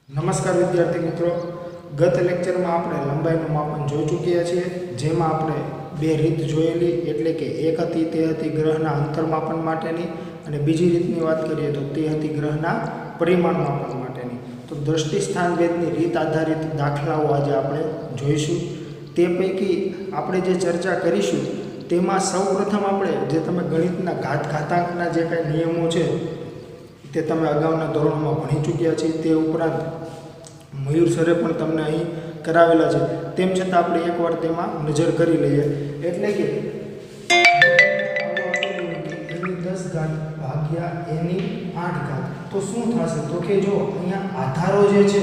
નમસ્કાર વિદ્યાર્થી મિત્રો, ગત લેક્ચરમાં આપણે લંબાઈનું માપન જોઈ ચૂક્યા છીએ, જેમાં આપણે બે રીત જોયેલી, એટલે કે એક હતી તે હતી ગ્રહના અંતર માપન માટેની, અને બીજી રીતની વાત કરીએ તો તે હતી ગ્રહના પરિમાણ માપન માટેની. તો દ્રષ્ટિ સ્થાન ભેદની રીત આધારિત દાખલાઓ આજે આપણે જોઈશું. તે પૈકી આપણે જે ચર્ચા કરીશું તેમાં સૌપ્રથમ આપણે જે તમે ગણિતના ઘાતાંકના જે કાંઈ નિયમો છે તે તમે અગાઉના ધોરણોમાં ભણી ચૂક્યા છીએ. તે ઉપરાંત મયુર સરે પણ તમને અહીં કરાવેલા છે. તેમ છતાં આપણે એકવાર તેમાં નજર કરી લઈએ. એટલે કે એની 10 ઘાત ભાગ્યા એની 8 ઘાત, તો શું થશે? તો કે જો અહીંયા આધારો જે છે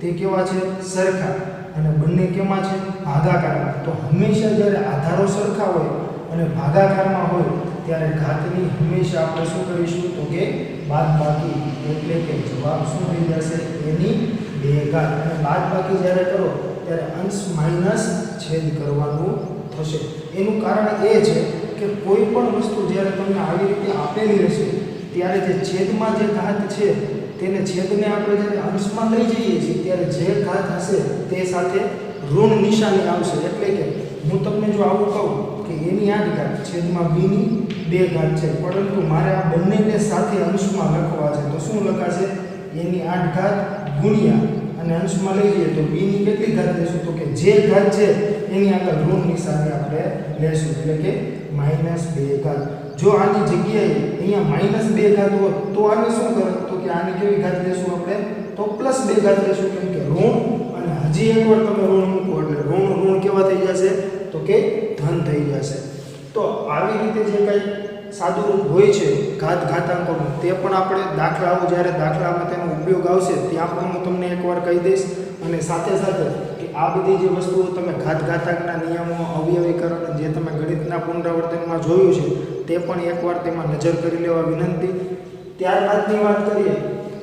તે કેવા છે? સરખા, અને બંને કેમાં છે? ભાગાકારમાં. તો હંમેશા જ્યારે આધારો સરખા હોય અને ભાગાકારમાં હોય ત્યારે ઘાતની હંમેશા આપણે શું કરીશું? તો કે બાદબાકી. એટલે કે જવાબ શું થઈ જશે? એની 2 ઘાત. અને બાદબાકી જ્યારે કરો ત્યારે અંશ માઇનસ છેદ કરવાનું થશે. એનું કારણ એ છે કે કોઈ પણ વસ્તુ જ્યારે તમને આવી રીતે આપેલી હશે ત્યારે જે છેદમાં જે ઘાત છે તેને છેદને આપણે જ્યારે અંશમાં લઈ જઈએ છીએ ત્યારે જે ઘાત હશે તે સાથે ઋણ નિશાની આવશે. એટલે કે હું તમને જો આવું કહું કે એની 8 ઘાત છેદમાં બીની 2 ઘાત છે, પરંતુ મારે આ બંનેને સાથે અંશમાં લખવા છે, તો શું લખાશે? એની 8 ઘાત ગુણ્યા અને અંશમાં લઈ જઈએ તો બીની કેટલી ઘાત લેશું? તો કે જે ઘાત છે એની આગળ ઋણ નિશાની આપણે લેશું, એટલે કે -2 ઘાત. જો આની જગ્યાએ અહીંયા -2 ઘાત હોત તો આને શું કરે? તો કે આની કેવી ઘાત લેશું આપણે? તો +2 ઘાત લેશું, કેમ કે ઋણ અને હજી એકવાર તમે ઋણ મૂકો એટલે ઋણ કેવા થઈ જશે? તો કે ધન થઈ જશે. તો આવી રીતે જે કંઈ સાદુરૂપ હોય છે ઘાતાંકોનું, તે પણ આપણે દાખલાઓ જ્યારે દાખલામાં તેનો ઉપયોગ આવશે ત્યાં પણ હું તમને એકવાર કહી દઈશ. અને સાથે સાથે કે આ બધી જે વસ્તુઓ તમે ઘાતાંકના નિયમો, અવયવીકરણ જે તમે ગણિતના પુનરાવર્તનમાં જોયું છે તે પણ એકવાર તેમાં નજર કરી લેવા વિનંતી. ત્યારબાદની વાત કરીએ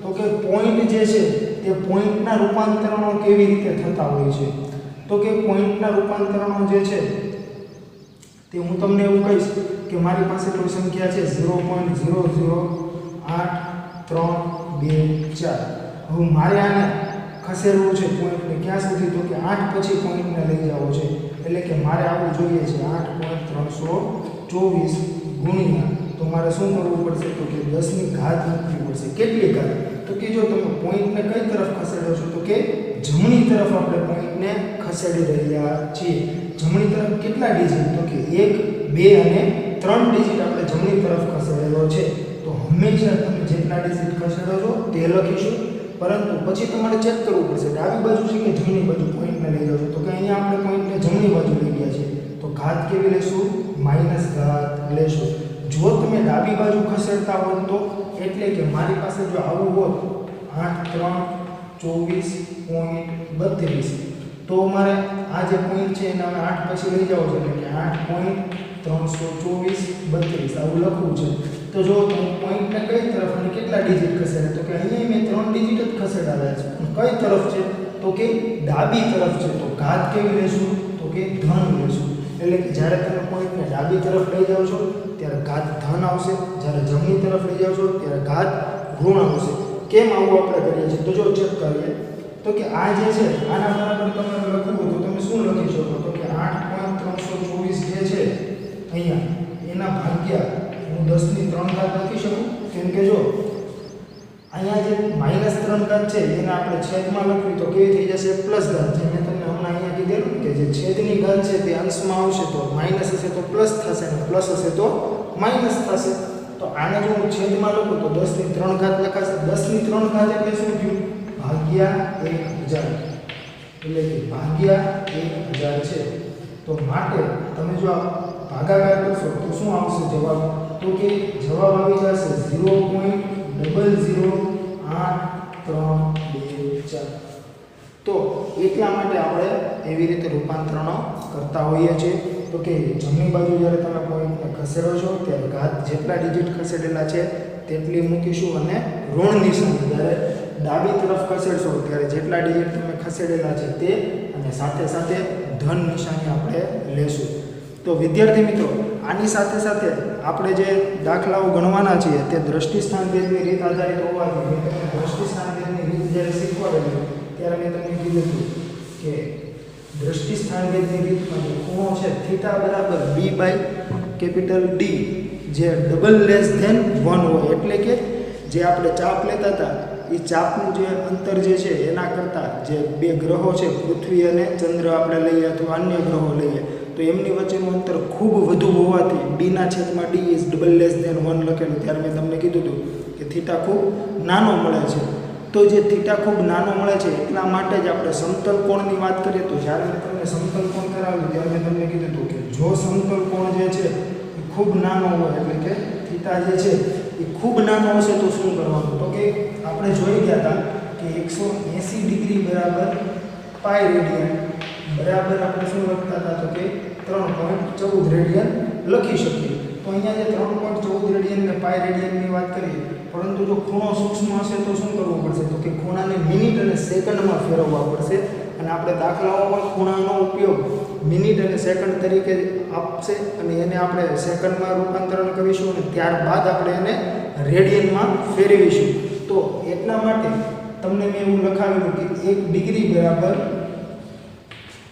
તો કે પોઈન્ટ જે છે તે પોઈન્ટના રૂપાંતરણો કેવી રીતે થતા હોય છે? તો કે પોઈન્ટના રૂપાંતરણો જે છે તે હું તમને એવું કહીશ કે મારી પાસે કોઈ સંખ્યા છે 0.00832 4. હવે મારે આને ખસેડવું છે પોઈન્ટને ક્યાં સુધી? તો કે 8 પછી પોઈન્ટને લઈ જવો છે. એટલે કે મારે આવું જોઈએ છે 8.324 ગુણ્યા, તો મારે શું કરવું પડશે? તો કે 10ની ઘાત મૂકવી પડશે. કેટલી ઘાત? તો કે જો તમે પોઈન્ટને કઈ તરફ ખસેડો છો? તો કે જમણી તરફ આપણે પોઈન્ટને ખસેડી રહ્યા છીએ. જમણી તરફ કેટલા ડિજિટ? તો કે 1, 2 અને 3 ડિજિટ આપણે જમણી તરફ ખસેડેલો છે. તો હંમેશા તમે જેટલા ડિજિટ ખસેડો છો તે લખીશું, પરંતુ પછી તમારે ચેક કરવું પડશે ડાબી બાજુ છે કે જમણી બાજુ પોઈન્ટને લઈ જાઓ છો. તો કે અહીંયા આપણે પોઈન્ટને જમણી બાજુ લઈ ગયા છે, તો ઘાત કેવી લેશું? માઇનસ ઘાત લેશું. જો તમે ડાબી બાજુ ખસેડતા હોત તો, એટલે કે મારી પાસે જો આવું હોત 8.324.32, તો મારે આ જે પોઈન્ટ છે એને હવે 8 પછી લઈ જાવ છો, એટલે કે 8.324.32 આવું લખવું છે. તો જો તમે પોઈન્ટને કઈ તરફ અને કેટલા ડિજિટ ખસેડે? તો કે અહીંયા મેં 3 ડિજિટ જ ખસેડાવ્યા છે. કઈ તરફ છે? તો કે ડાબી તરફ છે. તો ઘાત કેવી લેશું? તો કે ધન લેશું. એટલે કે જ્યારે તમે પોઈન્ટને ડાબી તરફ લઈ જાઓ છો ત્યારે ઘાત ધન આવશે, જ્યારે જમણી તરફ લઈ જાઓ છો ત્યારે ઘાત ઋણ આવશે. કેમ આવું આપણે કરીએ છીએ? તો જો ચેક કરીએ તો કે આ જે છે આના બરાબર તમારે લખવું હોય તો તમે શું લખી શકો? તો કે 8.324 જે છે અહીંયા એના ભાગ્યા હું 10ની 3 ઘાત લખી શકું, કેમ કે જો અહીંયા જે -3 ઘાત છે એને આપણે છેદમાં લખવી તો કેવી થઈ જશે? પ્લસ ઘાત. જે મેં તમને હમણાં અહીંયા કીધેલું કે જે છેદની ઘાત છે તે અંશમાં આવશે તો માઇનસ હશે તો પ્લસ થશે, અને પ્લસ હશે તો માઇનસ થશે. તો આને જો હું છેદમાં લખું તો 10ની 3 ઘાત લખાશે. 10ની 3 ઘાત એટલે શું થયું? ભાગ્યા 1000, એટલે કે ભાગ્યા 1000 છે. તો માટે તમે જો આ ભાગાકાર કરશો તો શું આવશે જવાબ? તો કે જવાબ આવી જશે 0.00832 તો એટલા માટે આપણે એવી રીતે રૂપાંતરણો કરતા હોઈએ છીએ. તો કે જમણી બાજુ જ્યારે તમે પોઈન્ટને ખસેડો છો ત્યારે ઘાત જેટલા ડિજિટ ખસેડેલા છે તેટલી મૂકીશું, અને ઋણ નિશાની જ્યારે ડાબી તરફ ખસેડશો ત્યારે જેટલા ડિજિટ તમે ખસેડેલા છે તે, અને સાથે સાથે ધન નિશાની આપણે લેશું. તો વિદ્યાર્થી મિત્રો, આની સાથે સાથે આપણે જે દાખલાઓ ગણવાના છીએ તે દ્રષ્ટિસ્થાન ભેદની રીત આધારિત હોવાથી મેં તમને દ્રષ્ટિસ્થાન ભેદની રીત જ્યારે શીખવાડેલી ત્યારે મેં તમને કીધું હતું કે દ્રષ્ટિસ્થાન ભેદની રીતમાં જે ખૂણો છે થીટા બરાબર b બાય કેપિટલ D જે ડબલ લેસ ધેન 1 હોય, એટલે કે જે આપણે ચાપ લેતા હતા એ ચાપનું જે અંતર જે છે એના કરતાં જે બે ગ્રહો છે પૃથ્વી અને ચંદ્ર આપણે લઈએ અથવા અન્ય ગ્રહો લઈએ તો એમની વચ્ચેનું અંતર ખૂબ વધુ હોવાથી ડીના છેદમાં D is double less than 1 લખેલું. ત્યારે મેં તમને કીધું હતું કે થીટા ખૂબ નાનો મળે છે. તો જે થીટા ખૂબ નાનો મળે છે એટલા માટે જ આપણે સમતલ કોણની વાત કરીએ તો જ્યારે મેં તમને સમતલ કોણ કરાવ્યું ત્યારે મેં તમને કીધું હતું કે જો સમતલ કોણ જે છે એ ખૂબ નાનો હોય એટલે કે થીટા જે છે એ ખૂબ નાનો હશે તો શું કરવાનું? તો કે આપણે જોઈ ગયા હતા કે 180 ડિગ્રી બરાબર પાઈ રેડિયન બરાબર આપણે શું લખતા હતા તો કે 3.14 રેડિયન લખી શકીએ. તો અહીંયા જે 3.14 રેડિયન ને પાઈ રેડિયનની વાત કરીએ, પરંતુ જો ખૂણો સૂક્ષ્મ હશે તો શું કરવું પડશે? તો કે ખૂણાને મિનિટ અને સેકન્ડમાં ફેરવવા પડશે. અને આપણે દાખલાઓમાં ખૂણાનો ઉપયોગ મિનિટ અને સેકન્ડ તરીકે આપશે અને એને આપણે સેકન્ડમાં રૂપાંતરણ કરીશું અને ત્યારબાદ આપણે એને રેડિયનમાં ફેરવીશું. તો એટલા માટે તમને મેં એવું લખાવેલું કે 1 ડિગ્રી બરાબર,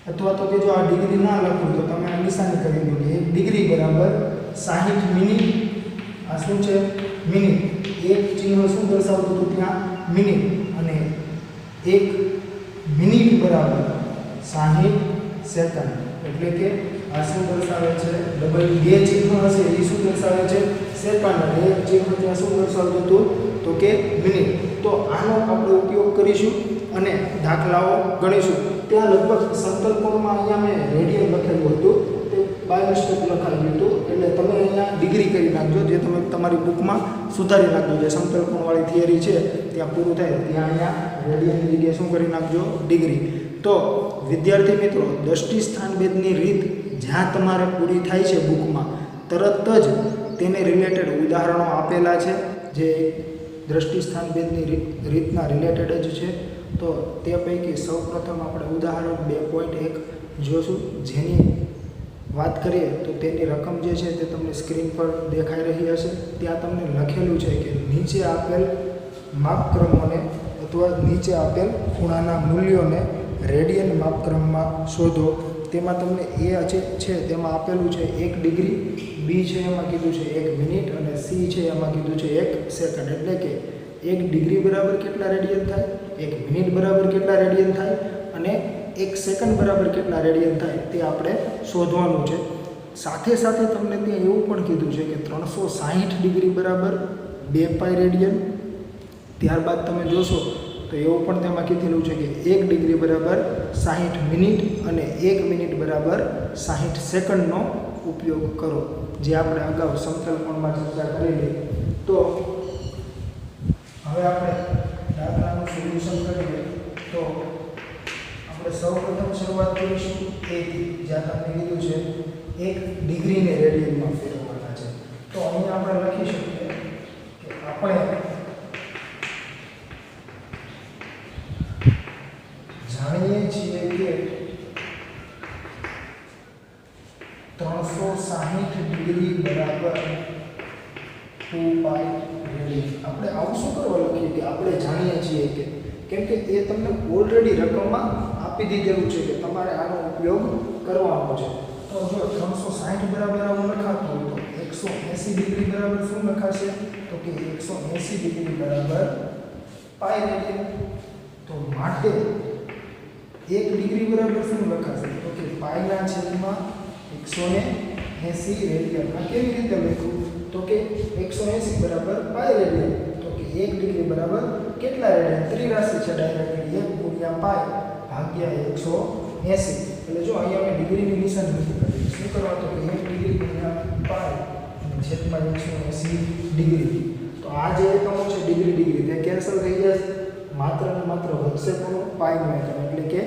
અથવા તો કે જો આ ડિગ્રી ના લખું તો તમે આ નિશાની કરી દો કે 1 ડિગ્રી બરાબર 60 મિનિટ. આ શું છે? મિનિટ. એક ચિહ્ન શું દર્શાવતું હતું ત્યાં? મિનિટ. અને 1 મિનિટ બરાબર 60 સેકન્ડ, એટલે કે આ શું દર્શાવે છે? ડબલ બે ચિહ્ન હશે એ શું દર્શાવે છે? સેકન્ડ. અને એક ચિહ્ન ત્યાં શું દર્શાવતું હતું? તો કે મિનિટ. તો આનો આપણે ઉપયોગ કરીશું અને દાખલાઓ ગણીશું. ત્યાં લગભગ સમતલ કોણમાં અહીંયા મેં રેડિયન લખેલું હતું તે બાય મિસ્ટેક લખાવ્યું હતું, એટલે તમે અહીંયા ડિગ્રી કરી નાખજો, જે તમે તમારી બુકમાં સુધારી નાખજો. જે સમતલ કોણવાળી થિયરી છે ત્યાં પૂરું થાય ત્યાં અહીંયા રેડિયનની જગ્યાએ શું કરી નાખજો? ડિગ્રી. તો વિદ્યાર્થી મિત્રો, દ્રષ્ટિસ્થાન ભેદની રીત જ્યાં તમારે પૂરી થાય છે બુકમાં તરત જ તેને રિલેટેડ ઉદાહરણો આપેલા છે જે દ્રષ્ટિસ્થાન ભેદની રીતના રિલેટેડ જ છે. તો તે પૈકી સૌપ્રથમ આપણે ઉદાહરણ 2.1 જોશું, જેની વાત કરીએ તો તેની રકમ જે છે તે તમને સ્ક્રીન પર દેખાઈ રહી હશે. ત્યાં તમને લખેલું છે કે નીચે આપેલ માપક્રમોને અથવા નીચે આપેલ ખૂણાના મૂલ્યોને રેડિયન માપક્રમમાં શોધો. તેમાં તમને એ છે તેમાં આપેલું છે 1 ડિગ્રી, બી છે એમાં કીધું છે 1 મિનિટ અને સી છે એમાં કીધું છે 1 સેકન્ડ. એટલે કે 1 ડિગ્રી બરાબર કેટલા રેડિયન થાય, 1 મિનિટ બરાબર કેટલા રેડિયન થાય અને 1 સેકન્ડ બરાબર કેટલા રેડિયન થાય તે આપણે શોધવાનું છે. સાથે સાથે તમને ત્યાં એવું પણ કીધું છે કે 360 ડિગ્રી બરાબર 2 પાઈ રેડિયન. ત્યારબાદ તમે જોશો તો એવું પણ તેમાં કીધેલું છે કે 1 ડિગ્રી બરાબર 60 મિનિટ અને 1 મિનિટ બરાબર 60 સેકન્ડનો ઉપયોગ કરો, જે આપણે અગાઉ સમતલ કોણમાં ચર્ચા કરેલી. તો હવે આપણે દાખલાનું સોલ્યુશન કરીએ. તો આપણે સૌપ્રથમ શરૂઆત કરીશું એથી, જ્યાં તમને કીધું છે 1 ડિગ્રીને રેડિયનમાં ફેરવવાના છે. તો અહીંયા આપણે લખી શકીએ કે આપણે જાણીએ છીએ કે 360 ડિગ્રી બરાબર 2 પાઈ રેડિયન. આપણે આવું શું કરવા લખીએ કે આપણે જાણીએ છીએ કે, કેમ કે એ તમને ઓલરેડી રકમમાં આપી દીધેલું છે કે તમારે આનો ઉપયોગ કરવાનો છે. તો જો 360 બરાબર આવું લખાતું હોય તો 180 ડિગ્રી બરાબર શું લખાશે? તો કે 180 ડિગ્રી બરાબર પાઈ રેડિયન. તો માટે 1 ડિગ્રી બરાબર શું લખાશે? તો કે પાઈના છેદમાં 180 રેડિયન. આ કેવી રીતે લખ્યું? તો કે 180 બરાબર પાઈ રેડિયન. તો કે 1 ડિગ્રી બરાબર કેટલા રેડિયન? ત્રિરાશિ છે ડાયરેક્ટલી 1 ગુણ્યા પાઈ ભાગ્યા 180. એટલે જો અહીંયા મેં ડિગ્રીની નિશાની નથી કરી. શું કરવા? તો કે 1 ડિગ્રી ગુણ્યા પાઈ છેદમાં 180 ડિગ્રી. તો આ જે એકમો છે ડિગ્રી તે કેન્સલ થઈ જશે. માત્ર ને માત્ર વધશે પણ પાઈનો એકમ, એટલે કે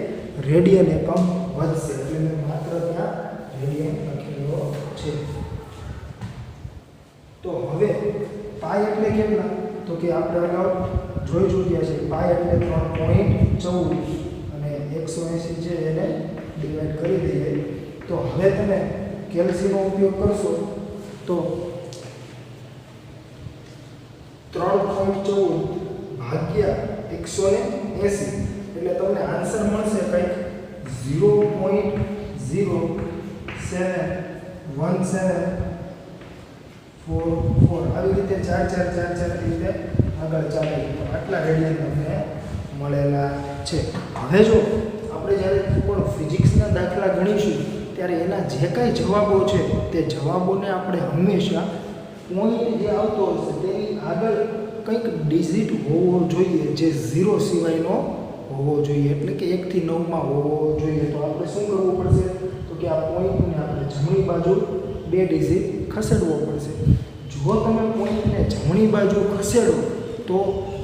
રેડિયન એકમ વધશે. એટલે મેં માત્ર ત્યાં રેડિયન લખેલો છે. તો હવે પાઈ એટલે કેટલા? તો કે આપણે અગાઉ જોઈ ચૂક્યા છે. પાઈ એટલે 3.14 અને 180 છે એને ડિવાઈડ કરી દઈએ. તો હવે તમે કેલ્સીનો ઉપયોગ કરશો તો 3.14 ભાગ્યા 180 એટલે તમને આન્સર મળશે કંઈક 0.07174 આવી રીતે 4 રીતે આગળ ચાલે તો આટલા રેડિયન તમને મળેલા છે. હવે જો આપણે જ્યારે પણ ફિઝિક્સના દાખલા ગણીશું ત્યારે એના જે કાંઈ જવાબો છે તે જવાબોને આપણે હંમેશા પોઈન્ટ જે આવતો હશે તેની આગળ કંઈક ડિજિટ હોવો જોઈએ જે 0 સિવાયનો હોવો જોઈએ, એટલે કે 1 થી 9 માં હોવો જોઈએ. તો આપણે શું કરવું પડશે તો કે આ પોઈન્ટને આપણે જમણી બાજુ 2 ડિજિટ ખસેડવો પડશે. જો તમે પોઈન્ટને જમણી બાજુ ખસેડો તો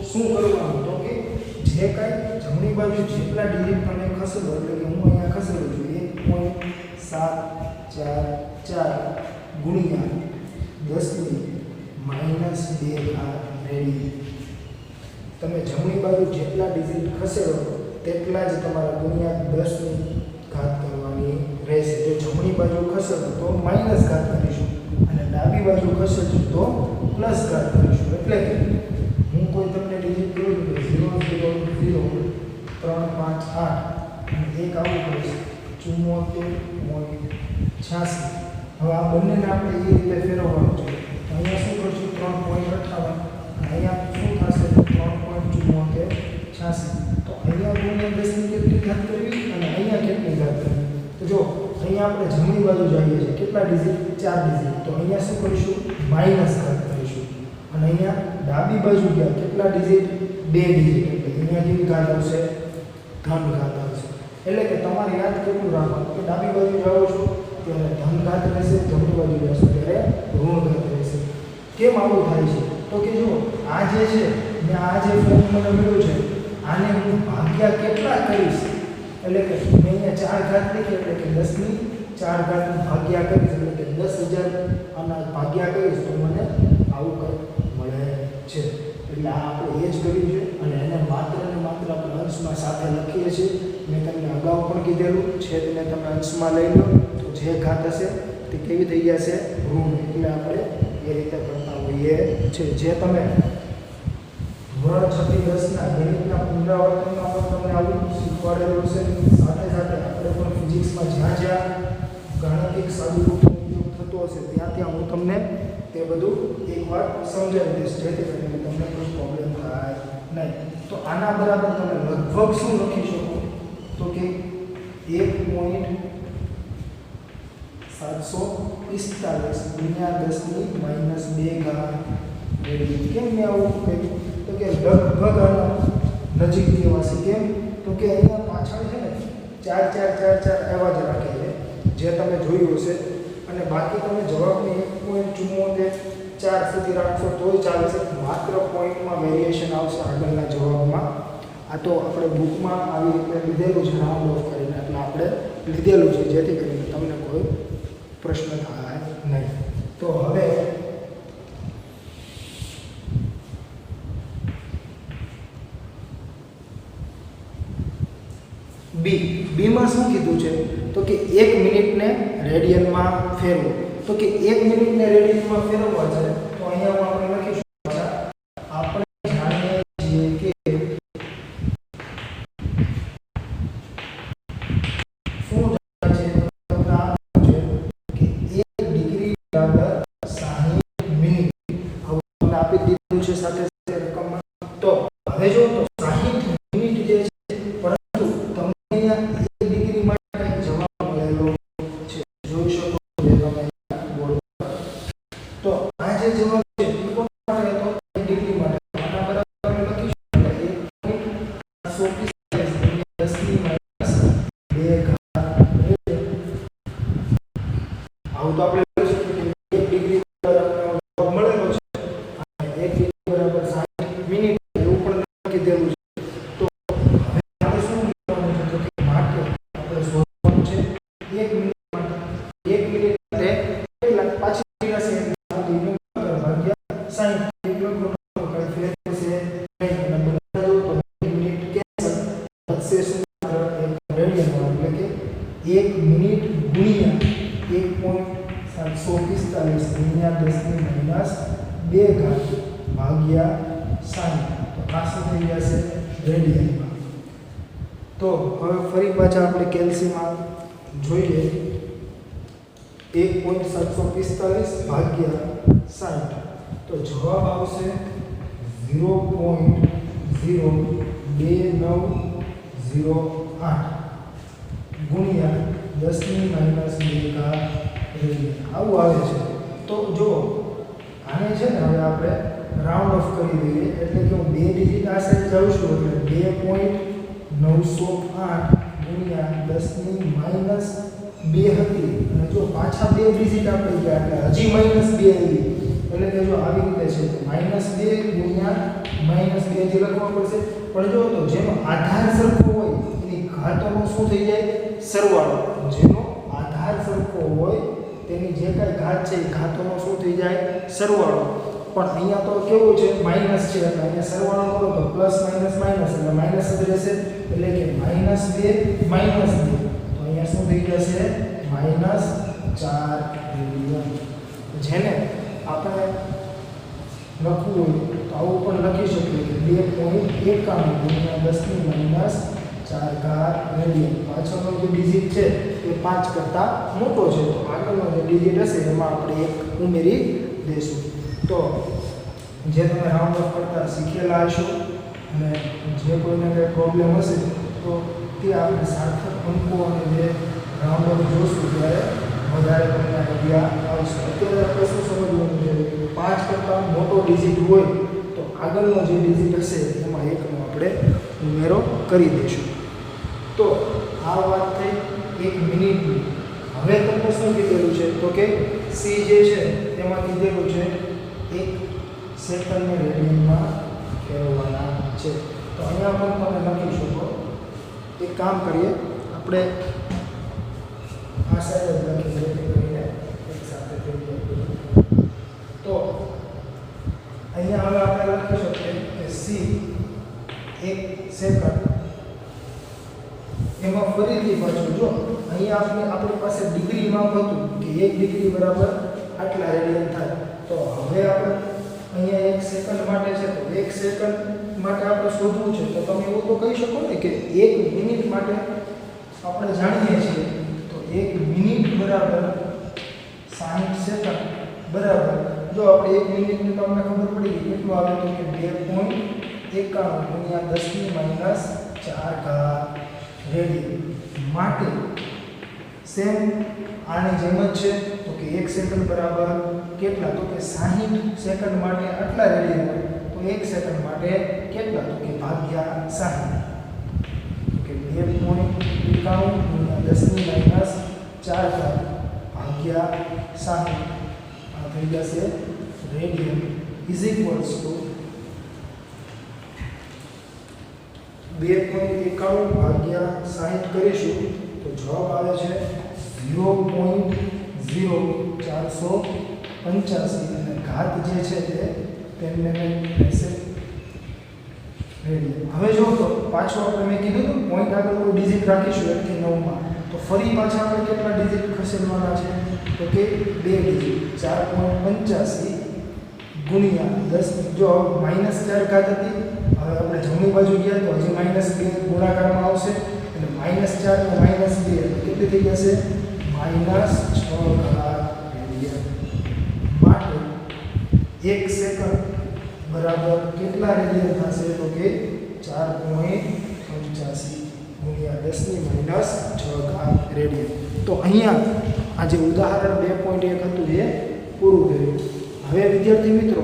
શું કરવાનું તો કે જે કાંઈ જમણી બાજુ જેટલા ડિજિટ તમે ખસેડો એટલે કે હું અહીંયા ખસેડું છું 1.744 ગુણ્યા 10 માઇનસ 2 રેડિયન. તમે જમણી બાજુ જેટલા ડિજિટ ખસેડો તેટલા જ તમારા ગુણ્યા 10 કરવાની રહેશે. જો જમણી બાજુ ખસેડો તો માઇનસ ઘાત કરીશું અને ડાબી બાજુ ખસેડો તો પ્લસ ઘાત કરીશું. એટલે કે હું કોઈ તમને ડિજિટ કહું તો 0 0 0 3 5 8 અને એક આવું કરીશ 74.86. હવે આ બંનેને આપણે એ રીતે ફેરવવાનું છે. અહીંયા શું કરશું 3.58 અહીંયા શું થશે 3.86. તો અહીંયા ગુણ્યા 10 ની કેટલી ઘાત કરવી અને અહીંયા કેટલી ઘાત કરવી. તો જો અહીંયા આપણે જમણી બાજુ જઈએ છીએ કેટલા ડિજિટ 4 ડિજિટ તો અહીંયા શું કરીશું માઇનસ ઘાત કરીશું અને અહીંયા ડાબી બાજુ ગયા કેટલા ડિજિટ 2 ડિજિટ એટલે અહીંયા કેવી ઘાત આવશે ધન ઘાત આવશે. એટલે કે તમારે યાદ કેટલું રાખવાનું કે ડાબી બાજુ જાઓ છો ત્યારે ધન ઘાત રહેશે, જમણી બાજુ જશો ત્યારે ઋણ ઘાત રહેશે. કેમ આવું થાય છે તો કે જો આ જે છે મેં આ જે ફોર્મ મને મળ્યું છે આને હું ભાગ્યા કેટલા કરીશ એટલે કે મેં અહીંયા 4 ઘાત લખી એટલે કે 10 ની 4 ઘાત ભાગ્યા કરીશ એટલે કે 10,000 આના ભાગ્યા કરીશ તો મને આવું કંઈક મળે છે. એટલે આ આપણે એ જ કર્યું છે અને એને માત્ર ને માત્ર આપણે અંશમાં સાથે લખીએ છીએ. મેં તમને અગાઉ પણ કીધેલું છે તેને તમે અંશમાં લઈ લો તો જે ઘાત હશે તે કેવી થઈ જશે ઋણ. એટલે આપણે એ રીતે કરતા હોઈએ છે. જે તમે ધોરણ 6 થી 10 ના ગણિતના પુનરાવર્તનમાં પણ તમને આવું શીખવાડેલું છે. સાથે સાથે આપણે પણ ફિઝિક્સમાં જ્યાં જ્યાં ગાણિતિક સાદુરૂપનો ઉપયોગ થતો હશે ત્યાં હું તમને તે બધું એકવાર સમજાવી દઈશ જેથી કરીને તમને કોઈ પ્રોબ્લેમ થાય નહીં. તો આના બરાબર તમે લગભગ શું લખી શકો તો કે 1.745 ગુણ્યા 10 ની માઇનસ 2 ઘાત રેડિયન. કેમ મેં આવું કહ્યું તો કે લગભગ આના નજીક કહેવાશે. કેમ તો કે અહીંયા પાછળ છે ને 4 4 4 4 એવા જ રાખે છે જે તમે જોયું હશે અને બાકી તમે જવાબને 1.74 સુધી રાખશો તોય ચાલશે. માત્ર પોઈન્ટમાં વેરિએશન આવશે આગળના જવાબમાં. આ તો આપણે બુકમાં આવી રીતે લીધેલું છે રાઉન્ડ ઓફ કરીને એટલે આપણે લીધેલું છે જેથી કરીને તમને કોઈ પ્રશ્ન થાય નહીં. તો હવે બીમાં શું કીધું છે તો કે 1 મિનિટને રેડિયનમાં ફેરવો. તો કે 1 મિનિટને રેડિયનમાં ફેરવવા છે તો અહીંયા આપણે લખીશું આપણે જાણીએ છીએ કે શું જાણે છે કે 1 ડિગ્રી બરાબર 60 મિનિટ. હવે તમને આપી દીધું છે સાથે સાથે રકમમાં. તો હવે જો તો 60 મિનિટ જે છે પરંતુ તમને અહીંયા 1 ડિગ્રી માટે જવાબ મળેલો છે જોઈ શકો છો તમે બોર્ડ. તો આ જે જવાબ છે એ કોણ માટે હતો 1 ડિગ્રી માટે. આના બરાબર આપણે લખીશું એટલે 1.145 આવું તો આપણે લખી શકીએ કે 1 ડિગ્રી બરાબર જવાબ મળેલો છે અને 1 ડિગ્રી બરાબર 60 મિનિટ એવું પણ લખી દેલું છે. તો હવે આપણે શું કરવાનું છે તો કે માટે આપણે શોધવાનું છે 1 મિનિટ માટે. 1 મિનિટ માટે કેટલા પાછી જશે ભાગ્યા 60 એટલો કોઈ ફેર છે નહીં અને બધા જો તો 1 મિનિટ કેન્સલ વધશે શું રેડિયન એટલે કે 1 મિનિટ ગુણ્યા 1.7 745 ગુણ્યા 10 ની -2 ઘાત ભાગ્યા 60 તો આ શું થઈ જશે રેડિયનમાં. તો હવે ફરી પાછા આપણે કેલ્સીમાં જોઈએ 1.745 ભાગ્યા 60 તો જવાબ આવશે 0.02908 ગુણ્યા 10 ની -2 ઘાત રેડિયન આવું આવે છે. તો જો આને છે ને હવે આપણે રાઉન્ડ ઓફ કરી દઈએ એટલે કે હું 2 ડિજિટ આ સાઈડ જાઉં છું એટલે 2.908 ગુણ્યા 10 ની -2 હતી અને જો પાછા 2 ડિજિટ આપણે ગયા એટલે હજી -2 આવી એટલે કે જો આવી રીતે છે તો -2 ગુણ્યા -2 થી લખવા પડશે. પણ જો તો જેનો આધાર સરખો હોય એની ઘાતોનો શું થઈ જાય સરવાળો. જેનો આધાર સરખો હોય તેની જે કાંઈ ઘાત છે એ ઘાતોનો શું થઈ જાય સરવાળો. પણ અહીંયા તો કેવું છે માઈનસ છે એટલે અહીંયા સરવાળો કરો તો પ્લસ માઈનસ માઈનસ એટલે માઈનસ જ રહેશે એટલે કે -2 તો અહીંયા શું થઈ જશે -4 રેડિયન. જેને આપણે લખવું હોય તો આવું પણ લખી શકીએ કે 2.51 ગુણ્યા 10 ની -4 ઘાત રેડિયન. પાછળનો જે ડિજિટ છે એ 5 કરતાં મોટો છે તો આગળનો જે ડિજિટ હશે એમાં આપણે 1 ઉમેરી દઈશું. તો જે તમે રાઉન્ડ ઓફ કરતા શીખેલા હશો અને જે કોઈને કંઈ પ્રોબ્લેમ હશે તો તે આપણે સાર્થક અંકો અને જે રાઉન્ડ ઓફ જોશું ત્યારે વધારે તમને આઈડિયા આવશે. અત્યારે આપણે શું સમજવાનું છે 5 કરતાં મોટો ડિજિટ હોય તો આગળનો જે ડિજિટ હશે એમાં 1નો આપણે ઉમેરો કરી દઈશું. તો આ વાત થઈ 1 મિનિટની. હવે તમને શું કીધેલું છે તો કે સી જે છે તેમાં કીધેલું છે 1 સેકન્ડને રેડિયનમાં ફેરવવાના છે. તો અહીંયા પણ તમે લખી શકો. એક કામ કરીએ આપણે આ સાઈડ જ લખી જેથી કરીને એક સાથે થઈ જાય. તો અહીંયા હવે આપણે લખી શકીએ કે સી 1 સેકન્ડ એમાં ફરીથી પાછું જો અહીંયા આપણી પાસે ડિગ્રી માપ હતું કે 1 ડિગ્રી બરાબર આટલા રેડિયન થાય. તો હવે આપણે અહીંયા 1 સેકન્ડ માટે છે તો 1 સેકન્ડ માટે આપણે શોધવું છે તો તમે એવું તો કહી શકો ને કે 1 મિનિટ માટે આપણે જાણીએ છીએ તો 1 મિનિટ બરાબર 60 સેકન્ડ બરાબર. જો આપણે 1 મિનિટની તમને ખબર પડી ગઈ કેટલું આવે તો કે 2.51 ગુણ્યા 10 ની -4 ઘાત રેડિયન. માટે સેમ આની જેમ જ છે તો કે 1 સેકન્ડ બરાબર કેટલા તો કે 60 સેકન્ડ માટે આટલા રેડિયન હોય તો 1 સેકન્ડ માટે કેટલા તો કે ભાગ્યા 60 તો કે 2.51 ગુણ્યા 10 ની -4 ઘાત ભાગ્યા 60 આ થઈ જશે રેડિયન ઇઝ ઇક્વલ્સ ટુ 2.51 ભાગ્યા 60 કરીશું તો જવાબ આવે છે 0.0485 અને ઘાત જે છે તે તેમને રહેશે રેડિયન. હવે જો તો પાછો આપણે મેં કીધું તો પોઈન્ટ આગળ કોઈ ડિજિટ રાખીશું 1 થી 9 માં તો ફરી પાછા આપણે કેટલા ડિજિટ ખસેડવાના છે તો કે 2 ડિજિટ 4.85 ગુણ્યા 10 જો -4 ઘાત હતી હવે આપણે જમણી બાજુ ગયા તો હજી -2 ગુણાકારમાં આવશે એટલે -4 ને -2 કેટલી થઈ જશે -6 ઘાત રેડિયન. માટે 1 સેકન્ડ બરાબર કેટલા રેડિયન થશે તો કે 4.85 ગુણ્યા 10 ની -6 ઘાત રેડિયન. તો અહીંયા આ જે ઉદાહરણ 2.1 હતું એ પૂરું થયું. હવે વિદ્યાર્થી મિત્રો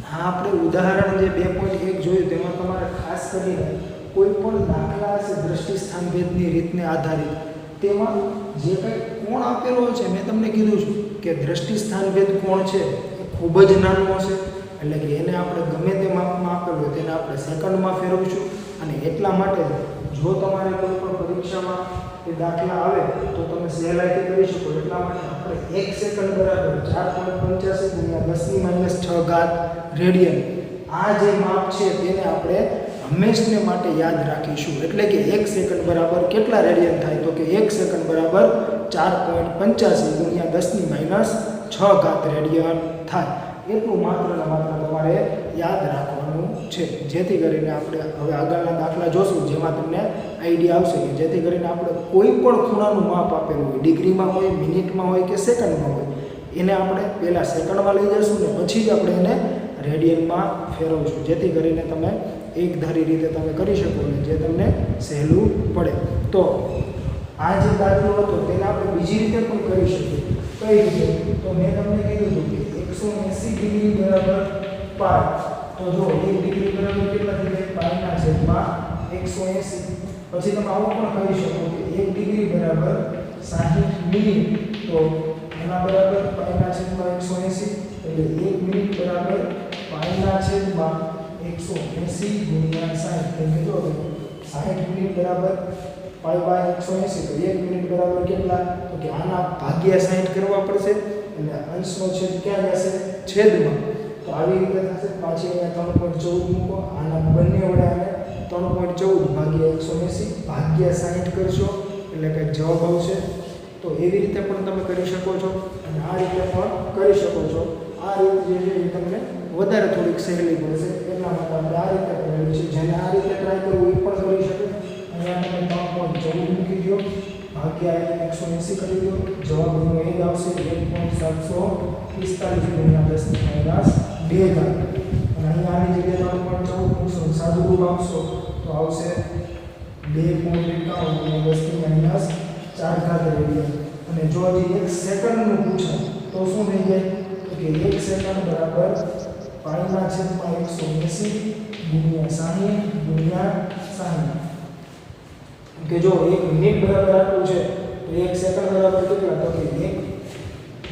હા આપણે ઉદાહરણ જે 2.1 જોયું તેમાં તમારે ખાસ કરીને કોઈ પણ દાખલા હશે દ્રષ્ટિસ્થાન ભેદની રીતને આધારિત તેમાં જે કંઈ કોણ આપેલો છે મેં તમને કીધું છું કે દ્રષ્ટિસ્થાન ભેદ કોણ છે એ ખૂબ જ નાનું હશે એટલે કે એને આપણે ગમે તે માપમાં આપેલું હોય તેને આપણે સેકન્ડમાં ફેરવીશું. અને એટલા માટે જો તમારે કોઈ પણ પરીક્ષામાં એ દાખલા આવે તો તમે સહેલાઈથી કરી શકો એટલા માટે આપણે 1 સેકન્ડ બરાબર 4.85 ગુણ્યા 10 ની -6 ઘાત રેડિયન આ જે માપ છે તેને આપણે હંમેશને માટે યાદ રાખીશું. એટલે કે 1 સેકન્ડ બરાબર કેટલા રેડિયન થાય તો કે 1 સેકન્ડ બરાબર 4.85 ગુણ્યા ×10⁻⁶ રેડિયન થાય. એટલું માત્ર ને માત્ર તમારે યાદ રાખવાનું છે, જેથી કરીને આપણે હવે આગળના દાખલા જોશું જેમાં તમને આઈડિયા આવશે કે જેથી કરીને આપણે કોઈ પણ ખૂણાનું માપ આપેલું હોય, ડિગ્રીમાં હોય, મિનિટમાં હોય કે સેકન્ડમાં હોય, એને આપણે પહેલાં સેકન્ડમાં લઈ જઈશું ને પછી જ આપણે એને રેડિયનમાં ફેરવશું, જેથી કરીને તમે એક ધારી રીતે તમે કરી શકો ને જે તમને સહેલું પડે. તો આ જે દાખલો હતો તેને આપણે બીજી રીતે પણ કરી શકીએ. કઈ રીતે? તો મેં તમને કીધું હતું કે 180 ડિગ્રી બરાબર પાઈ. તો જો 1 ડિગ્રી બરાબર કેટલા થઈ જાય? પાઈના છેદમાં 180. પછી તમે આવું પણ કરી શકો કે 1 ડિગ્રી બરાબર 60 મિનિટ. તો એના બરાબર પાઈના છેદમાં 180 એટલે 1 મિનિટ બરાબર પાઈના છેદમાં 180 ગુણ્યા 60. એટલે જો 60 મિનિટ બરાબર પાઈ બાય 180. તો 1 મિનિટ બરાબર કેટલા? તો કે આના ભાગ્યા 60 કરવા પડશે એટલે અંશનો છેદ ક્યાં જશે? છેદમાં. તો આવી રીતે થશે. પાછી અહીંયા 3.14 મૂકો. આના બંને વડે આને 3.14 ભાગ્યા 180 ભાગ્યા 60 કરશો એટલે કંઈક જવાબ આવશે. તો એવી રીતે પણ તમે કરી શકો છો અને આ રીતે પણ કરી શકો છો. આ રીત જે છે એ તમને વધારે થોડીક સહેલી પડશે એટલા માટે આપણે આ રીતે કરેલું છે. જેને આ રીતે ટ્રાય કરવું એ પણ કરી શકે. અહીંયા તમે 3.14 મૂકી દો ભાગ્યા 180 કરી દો. જવાબ એનો એ જ આવશે 1.745 ગુણ્યા 10⁻². અને અહીંયા આની જગ્યાએ 3.14 મૂકશો સાદું રૂપ આપશો તો આવશે 2.51 ગુણ્યા 10⁻4 રેડિયન. અને જો હજી 1 સેકન્ડનું પૂછાય તો શું થઈ જાય? તો કે 1 સેકન્ડ બરાબર પાઈના છેદમાં 180 ગુણ્યા 60 ગુણ્યા 60. કે જો 1 મિનિટ બરાબર આટલું છે તો 1 સેકન્ડ બરાબર કેટલા? તો કે 1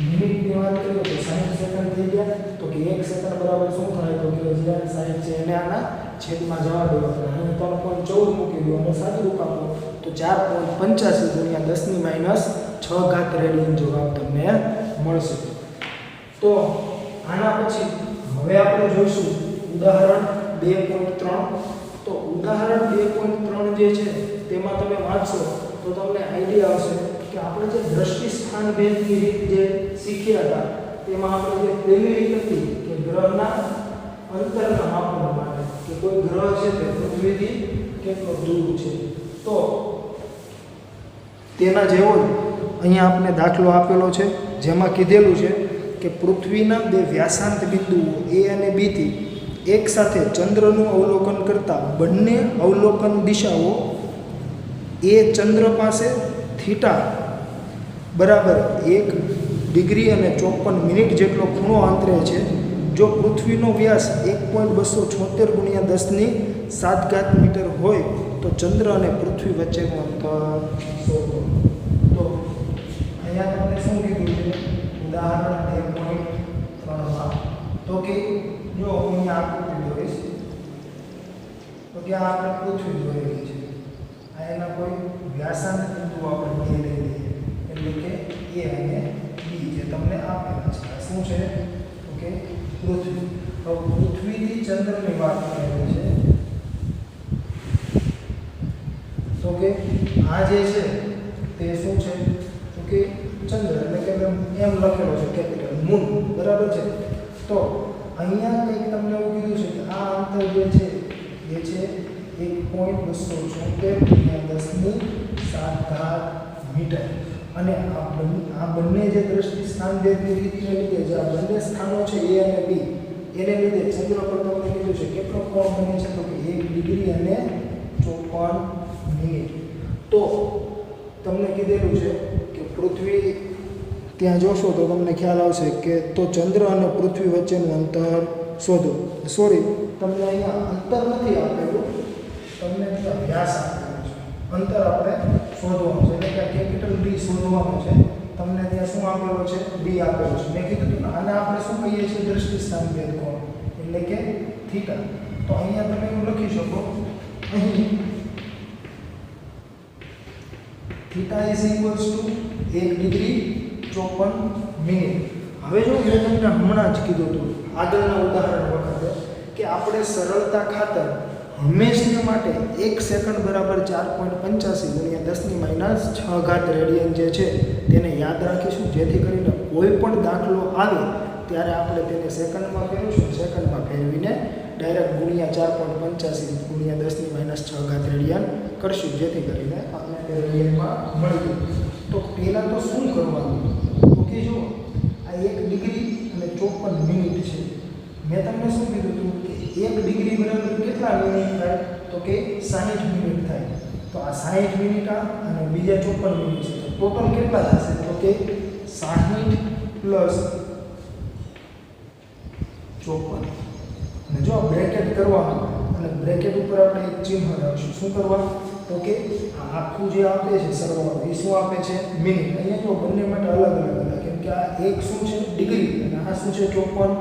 મિનિટની વાત કરીએ તો 60 સેકન્ડ થઈ ગયા. તો કે 1 સેકન્ડ બરાબર શું થાય? તો કે જે 60 છે એને આના છેદમાં જવા દેવા. અને 3.14 મૂકી દો અને સાદું રૂપ આપો તો 4.85 ગુણ્યા 10⁻6 રેડિયન જવાબ તમને મળશે. તો આના પછી હવે આપણે જોઈશું ઉદાહરણ 2.3. તો ઉદાહરણ 2.3 જે છે તેમાં તમે વાંચશો તો તમને આઈડિયા આવશે કે આપણે જે દ્રષ્ટિ સ્થાન ભેદની રીત જે શીખ્યા હતા તેમાં આપણે જે પહેલી રીત હતી કે ગ્રહના અંતરના માપવા માટે કે કોઈ ગ્રહ છે તે પૃથ્વીથી કેટલો દૂર છે. તો તેના જેવો જ અહીંયા આપણે દાખલો આપેલો છે જેમાં કીધેલું છે કે પૃથ્વીના બે વ્યાસાંત બિંદુઓ A અને B થી એક સાથે ચંદ્રનું અવલોકન કરતા બંને અવલોકન દિશાઓ એ ચંદ્ર પાસે થીટા બરાબર 1 ડિગ્રી અને 54 મિનિટ જેટલો ખૂણો આંતરે છે. જો પૃથ્વીનો વ્યાસ 1.276 ગુણ્યા 10⁻7 મીટર હોય તો ચંદ્ર અને પૃથ્વી વચ્ચેનું અંતર શોધો. તો અહીંયા તમને શું કીધું છે? ઉદાહરણ 2.3માં તો કે જો હું અહીંયા આકૃતિ દોરીશ તો કે આ આપણે પૃથ્વી દોરેલી છે. આ એના કોઈ વ્યાસાંત બિંદુ આપણે બે લઈ લઈએ એટલે કે A અને B જે તમને આપેલા છે. શું છે? તો કે પૃથ્વી. તો પૃથ્વીથી ચંદ્રની વાત કરેલી છે. તો કે આ જે છે તે શું છે? તો કે ચંદ્ર એટલે કે એમ લખેલો છે કેપિટલ મૂન બરાબર છે. તો અહીંયા કંઈક તમને એવું કીધું છે કે આ અંતર જે છે એ છે 1.276 ગુણ્યા 10⁻7 મીટર. અને આ બંને જે દ્રષ્ટિ સ્થાન ભેદની રીતને લીધે જે આ બંને સ્થાનો છે A અને B એને લીધે ચંદ્ર પર તમને કીધું છે કેટલો કોણ બને છે? તો કે 1 ડિગ્રી અને 54 મિનિટ. તો તમને કીધેલું છે કે પૃથ્વી ત્યાં જોશો તો તમને ખ્યાલ આવશે કે તો ચંદ્ર અને પૃથ્વી વચ્ચેનું અંતર શોધો. સોરી, તમને અહીંયા અંતર નથી આપેલું, તમને ત્યાં વ્યાસ આપેલો છે. અંતર આપણે શોધવાનું છે એટલે કે કેપિટલ B શોધવાનું છે. તમને ત્યાં શું આપેલો છે? B આપેલો છે. મેં કીધું હતું આને આપણે શું કહીએ છીએ? દ્રષ્ટિ સ્થાન ભેદ કોણ એટલે કે થીટા. તો અહીંયા તમે એવું લખી શકો અહીં theta is equals to 1 degree 54 minute. હવે જો મેં તમને હમણાં જ કીધું હતું આગળના ઉદાહરણ વખતે કે આપણે સરળતા ખાતર હંમેશને માટે 1 સેકન્ડ બરાબર 4.85 ગુણ્યા 10⁻6 રેડિયન જે છે તેને યાદ રાખીશું, જેથી કરીને કોઈ પણ દાખલો આવે ત્યારે આપણે તેને સેકન્ડમાં ફેરવીશું, સેકન્ડમાં ફેરવીને ડાયરેક્ટ ગુણ્યા 4.85 ગુણ્યા 10⁻6 રેડિયન કરશું, જેથી કરીને આપણે તે રેડિયનમાં મળી જાય. તો પહેલાં તો શું કરવાનું? તો કે જો આ 1 ડિગ્રી અને 54 મિનિટ છે. મેં તમને શું કીધું હતું કે 1 ડિગ્રી બરાબર કેટલા મિનિટ થાય? તો કે 60 મિનિટ થાય. તો આ 60 મિનિટ અને બીજા 54 મિનિટ છે, તો ટોટલ કેટલા થશે? તો કે 60 પ્લસ 54. અને જો બ્રેકેટ કરવાનું અને બ્રેકેટ ઉપર આપણે એક ચિહ્ન રાખીશું. શું કરવા? તો કે આ આખું જે આપે છે સરવાળો એ શું આપે છે? મિનિટ. અહીંયા તો બંને માટે અલગ અલગ હતા, કેમ કે આ એક શું છે? ડિગ્રી, અને આ શું છે? 54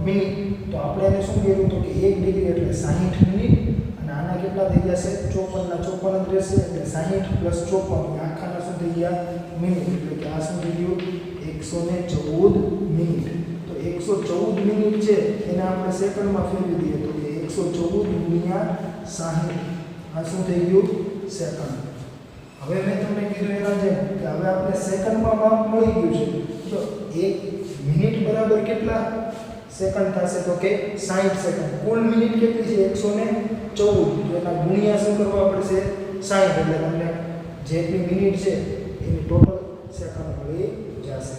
મિનિટ. તો આપણે એને શું કહેવું? તો કે 1 ડિગ્રી એટલે 60 મિનિટ, અને આના કેટલા થઈ જશે? 54 ના 54 જ રહેશે, એટલે 60 પ્લસ 54 આખાના શું થઈ ગયા? મિનિટ. એટલે કે આ શું થઈ ગયું? 114 મિનિટ. તો 114 મિનિટ છે એને આપણે સેકન્ડમાં ફેરવી દઈએ, તો કે 114 ગુણ્યા 60, આ શું થઈ ગયું? સેકન્ડ. હવે મેં તમને કીધું એના જેમ કે હવે આપણે સેકન્ડમાં માપ મળી ગયું છે. તો 1 મિનિટ બરાબર કેટલા સેકન્ડ થશે? તો કે 60 સેકન્ડ. કુલ મિનિટ કેટલી છે? 114. એના ગુણ્યા શું કરવા પડશે? 60. એટલે તમને જેટલી મિનિટ છે એની ટોટલ સેકન્ડ મળી જશે.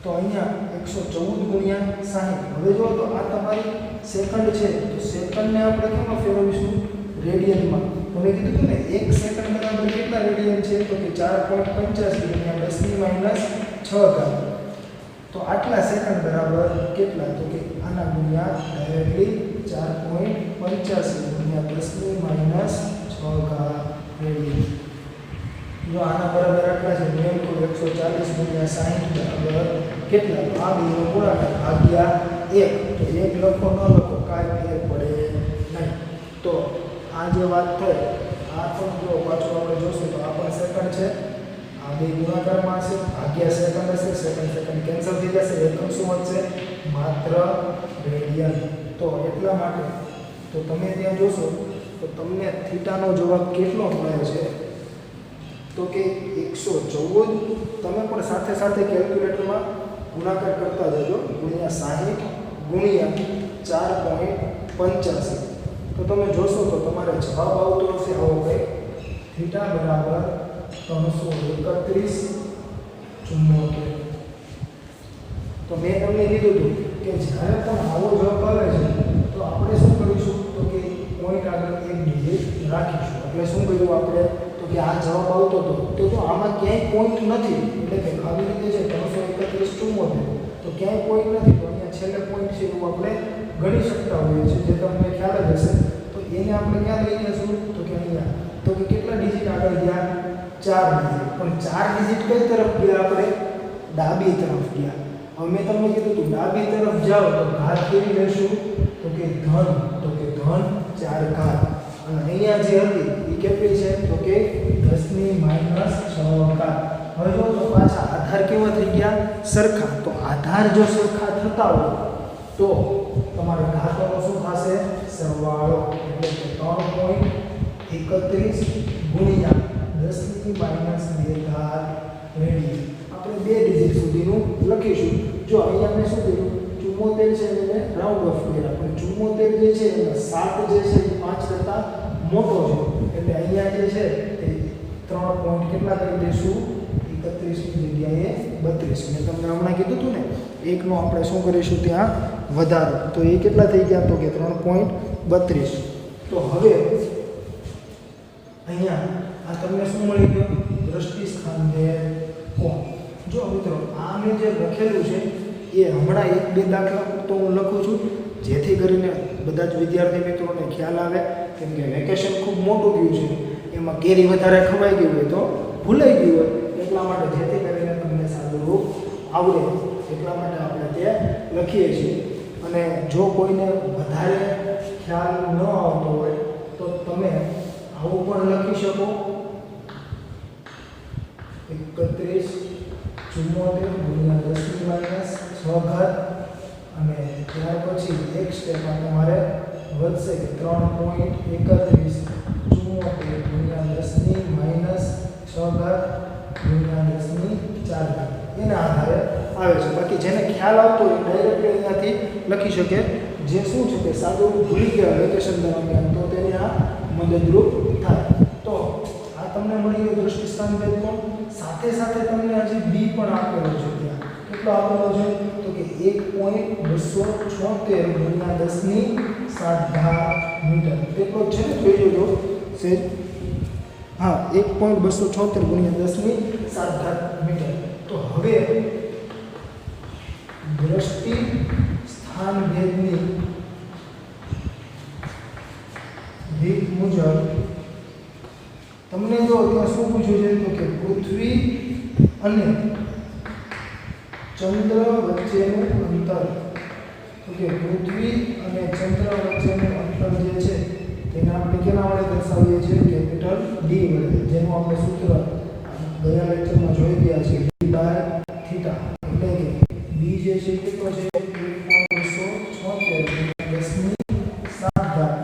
તો અહીંયા 114 ગુણ્યા 60. હવે જો તો આ તમારી સેકન્ડ છે, તો સેકન્ડને આપણે કેમાં ફેરવીશું? રેડિયનમાં. તો મેં કીધું હતું ને 1 સેકન્ડ બરાબર કેટલા રેડિયન છે? તો કે 4.85 ગુણ્યા 10⁻6. તો આટલા સેકન્ડ બરાબર કેટલા? તો કે આના ગુણ્યા ડાયરેક્ટલી 4.85 ગુણ્યા 10⁻6 રેડિયન. જો આના બરાબર આટલા છે, નિયમ તો 140 ગુણ્યા 60 બરાબર કેટલા? તો આ બેનો ગુણાકાર ભાગ્યા 1. તો 1 લખો ન લખો કાંઈ ફેર પડે નહીં. તો આ જે વાત થઈ, આ પણ જો પાછું આપણે જોશું તો આ પણ સેકન્ડ છે, આ બે ગુણાકારમાં હશે, ભાગ્યા સેકન્ડ હશે, સેકન્ડ કેન્સલ થઈ જશે, એકમ શું વધશે? માત્ર રેડિયન. તો એટલા માટે તો તમે ત્યાં જોશો તો તમને થીટાનો જવાબ કેટલો મળે છે? તો કે 114. તમે પણ સાથે સાથે કેલ્ક્યુલેટરમાં ગુણાકાર કરતા જજો, ગુણ્યા 60 ગુણ્યા 4.85. તો તમે જોશો તો તમારે જવાબ આવતો હશે આવો કંઈક, થીટા બરાબર 331.74. તો મેં તમને કીધું હતું કે જ્યારે પણ આવો જવાબ આવે છે તો આપણે શું કરીશું? તો કે પોઈન્ટ આગળ 1 ડિજિટ રાખીશું. એટલે શું કર્યું આપણે? તો કે આ જવાબ આવતો હતો તો જો આમાં ક્યાંય પોઈન્ટ નથી, એટલે કે આવી રીતે છે 331.74, તો ક્યાંય પોઈન્ટ નથી, તો અહીંયા છેલ્લે પોઈન્ટ છે એવું આપણે ગણી શકતા હોઈએ છીએ, જે તમને ખ્યાલ જ હશે. તો એને આપણે ક્યાં લઈ જઈશું? તો કે અહીંયા. તો કે કેટલા ડિજિટ આગળ ગયા? 4 ડિજિટ. પણ 4 ડિજિટ કઈ તરફ ગયા? આપણે ડાબી તરફ ગયા. હવે મેં તમને કીધું તું ડાબી તરફ જાઓ તો ઘાત કેવી લેશું? તો કે ધન. તો કે ધન 4 ઘાત. અને અહીંયા જે હતી એ કેટલી છે? તો કે 10⁻6 ઘાત. હવે જો તો પાછા આધાર કેવા થઈ ગયા? સરખા. તો આધાર જો સરખા થતા હોય તો તમારે ઘાતોનો શું થશે? સરવાળો. એટલે કે 3.31 ગુણ્યા 10⁻2 ઘાત રેડિયન. આપણે 2 ડિજિટ સુધીનું લખીશું. જો અહીંયા મેં શું કર્યું? 74 છે એને રાઉન્ડ ઓફ કર્યા, પણ 74 જે છે એમાં 7 જે છે એ 5 કરતા મોટો છે, એટલે અહીંયા જે છે તે 3 પોઈન્ટ કેટલા કરી દઈશું? 31 ની જગ્યાએ 32. મેં તમને હમણાં કીધું હતું ને, એકનો આપણે શું કરીશું? ત્યાં વધારો. તો એ કેટલા થઈ ગયા? તો કે 3.32. તો હવે અહીંયા આ તમને શું મળી ગયું? દ્રષ્ટિ સ્થાનને કોણ. જો મિત્રો આ મેં જે લખેલું છે એ હમણાં 1-2 દાખલા તો હું લખું છું, જેથી કરીને બધા જ વિદ્યાર્થી મિત્રોને ખ્યાલ આવે, કેમ કે વેકેશન ખૂબ મોટું ગયું છે, એમાં કેરી વધારે ખવાઈ ગયું હોય તો ભૂલાઈ ગયું હોય, એટલા માટે જેથી કરીને તમને સાદું આવડે એટલા માટે આપણે તે લખીએ છીએ. અને જો કોઈને વધારે ખ્યાલ ન આવતો હોય તો તમે આવું પણ લખી શકો, 31.74 ગુણ્યા 10⁻6 ઘાત. અને ત્યાર પછી એક સ્ટેપમાં તમારે વધશે કે 3.31 ગુણ્યા 10 ની -6 ઘાત ગુણ્યા 10 ની 4 ઘાત એના આધારે આવે છે. બાકી જેને ખ્યાલ આવતો હોય ડાયરેક્ટલી અહીંયાથી લખી શકે. જે શું છે કે સાદું ભૂલી ગયા વેકેશન દરમિયાન તો તેને આ મદદરૂપ થાય. તો આ તમને મળી ગયો દૃષ્ટિસ્થાન ભેદ કોણ. સાથે સાથે તમને હજી બી પણ આપેલો છે. ત્યાં કેટલો આપેલો છે તો કે 1.276 ગુણ્યા 10 ની 7 ઘાત મીટર. કેટલો છે ને જોઈ જોજો સેજ. હા, 1.276 ગુણ્યા 10 ની 7 ઘાત મીટર. તો હવે દ્રષ્ટિ સ્થાન ભેદની રીત મુજબ તમને જો ત્યાં શું પૂછ્યું છે તો કે પૃથ્વી અને ચંદ્ર વચ્ચેનું અંતર. તો કે પૃથ્વી અને ચંદ્ર વચ્ચેનું અંતર જે છે તેને આપણે કેના વડે દર્શાવીએ છીએ? કેપિટલ ડી વડે, જેનું આપણે સૂત્ર ગયા લેક્ચરમાં જોઈ ગયા છે, d/θ. એટલે કે બી જે છે કેટલો છે? 1.276 10 ની 7 ઘાત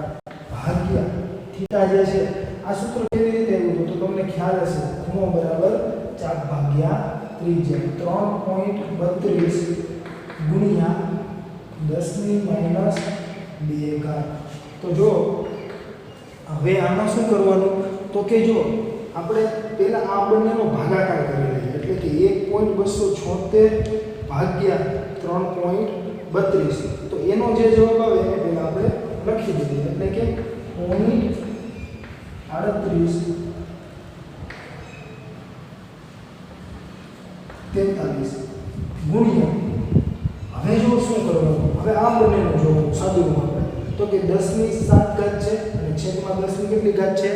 ભાગ્યા થીટા જે છે. આ સૂત્ર કેવી રીતે આવ્યું તો તમને ખ્યાલ હશે, ખૂણો બરાબર ચાપ ભાગ્યા ત્રિજ્યા. 3.32 ગુણ્યા 10 ની -2 ઘાત. તો જો હવે આમાં શું કરવાનું તો કે જો આપણે પહેલા આ બંનેનો ભાગાકાર કરી લઈએ. એટલે કે 1.276 ભાગ્યા 3.32. તો એનો જે જવાબ આવે એને પહેલા આપણે લખી દઈએ. એટલે કે 0.38 43 ગુણ્યા. હવે જો શું કરવાનું, હવે આ બંનેનો જોવાનું સાદું આપણે તો કે 10 ની 7 ઘાત છે અને છેદમાં 10 ની કેટલી ઘાત છે?